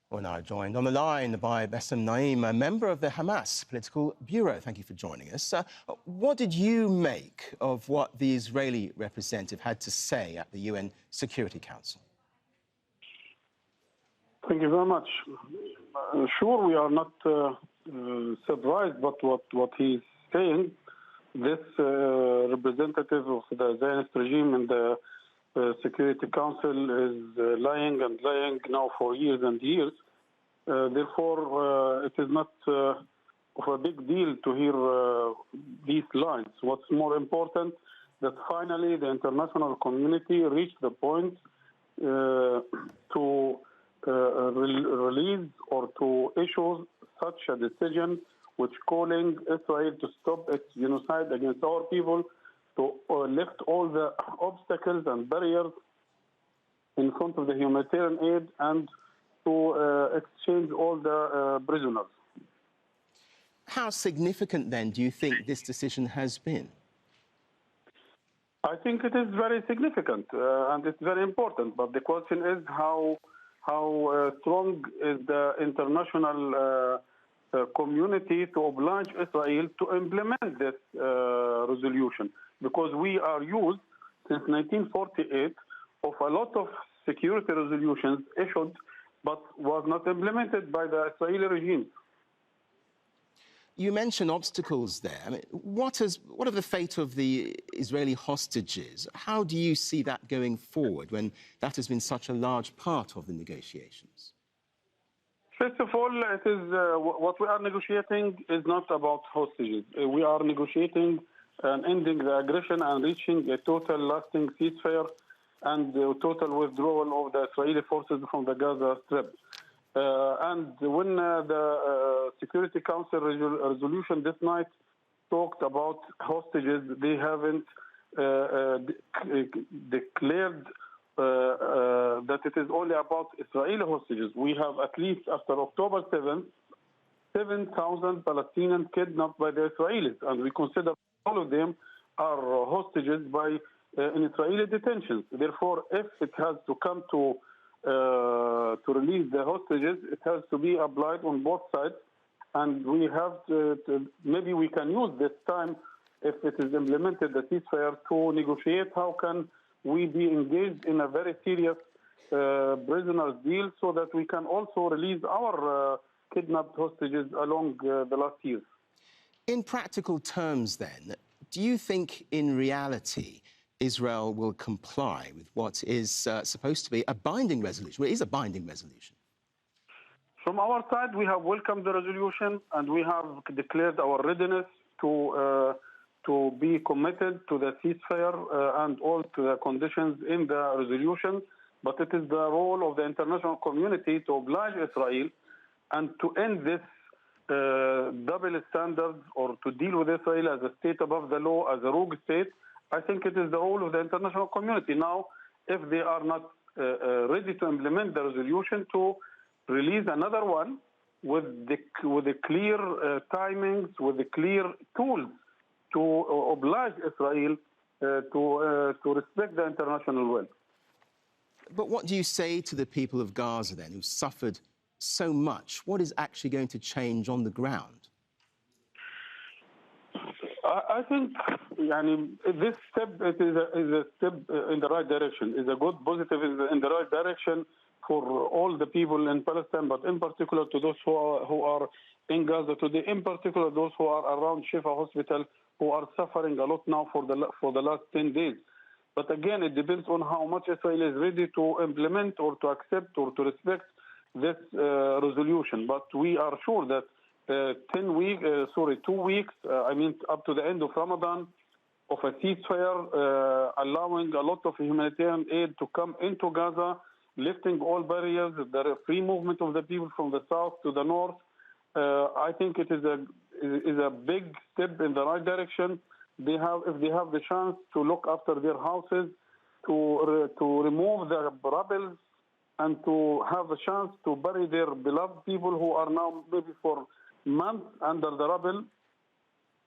We're now joined on the line by Basem Naim, a member of the Hamas Political Bureau. Thank you for joining us. What did you make of what the Israeli representative had to say at the UN Security Council? Thank you very much. Sure, we are not surprised by what he's saying. This representative of the Zionist regime in the Security Council is lying and lying now for years and years. Therefore, it is not of a big deal to hear these lines. What's more important, that finally the international community reached the point to release or to issue such a decision which calling Israel to stop its genocide against our people, to lift all the obstacles and barriers in front of the humanitarian aid, and to exchange all the prisoners. How significant, then, do you think this decision has been? I think it is very significant and it's very important. But the question is how strong is the international community to oblige Israel to implement this resolution? Because we are used since 1948 of a lot of security resolutions issued but was not implemented by the Israeli regime. You mentioned obstacles there. I mean, what are the fate of the Israeli hostages? How do you see that going forward when that has been such a large part of the negotiations? First of all, it is what we are negotiating is not about hostages. We are negotiating and ending the aggression and reaching a total lasting ceasefire and total withdrawal of the Israeli forces from the Gaza Strip. And when the Security Council resolution this night talked about hostages, they haven't declared that it is only about Israeli hostages. We have at least after October 7th, 7,000 Palestinians kidnapped by the Israelis, and we consider all of them are hostages in Israeli detentions. Therefore, if it has to come to release the hostages, it has to be applied on both sides, and we have maybe we can use this time, if it is implemented, the ceasefire, to negotiate how can we be engaged in a very serious prisoners deal so that we can also release our kidnapped hostages along the last years. In practical terms, then, do you think in reality Israel will comply with what is supposed to be a binding resolution? Well, it is a binding resolution. From our side, we have welcomed the resolution and we have declared our readiness to be committed to the ceasefire and all to the conditions in the resolution. But it is the role of the international community to oblige Israel and to end this double standards, or to deal with Israel as a state above the law, as a rogue state. I think it is the role of the international community now, if they are not ready to implement the resolution, to release another one with the clear timings, with the clear tools to oblige Israel to respect the international will. But what do you say to the people of Gaza, then, who suffered so much? What is actually going to change on the ground? I think this step is a step in the right direction, is a good positive in the right direction for all the people in Palestine, but in particular to those who are in Gaza today, in particular those who are around Shifa Hospital, who are suffering a lot now for the last 10 days. But again, it depends on how much Israel is ready to implement or to accept or to respect this resolution. But we are sure that 2 weeks, up to the end of Ramadan, of a ceasefire, allowing a lot of humanitarian aid to come into Gaza, lifting all barriers, the free movement of the people from the south to the north. I think it is a big step in the right direction. If they have the chance to look after their houses, to remove the rubble, and to have a chance to bury their beloved people who are now maybe for months under the rubble,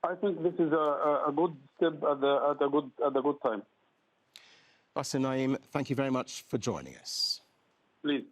I think this is a good step at a good time. Basem Naim, thank you very much for joining us. Please.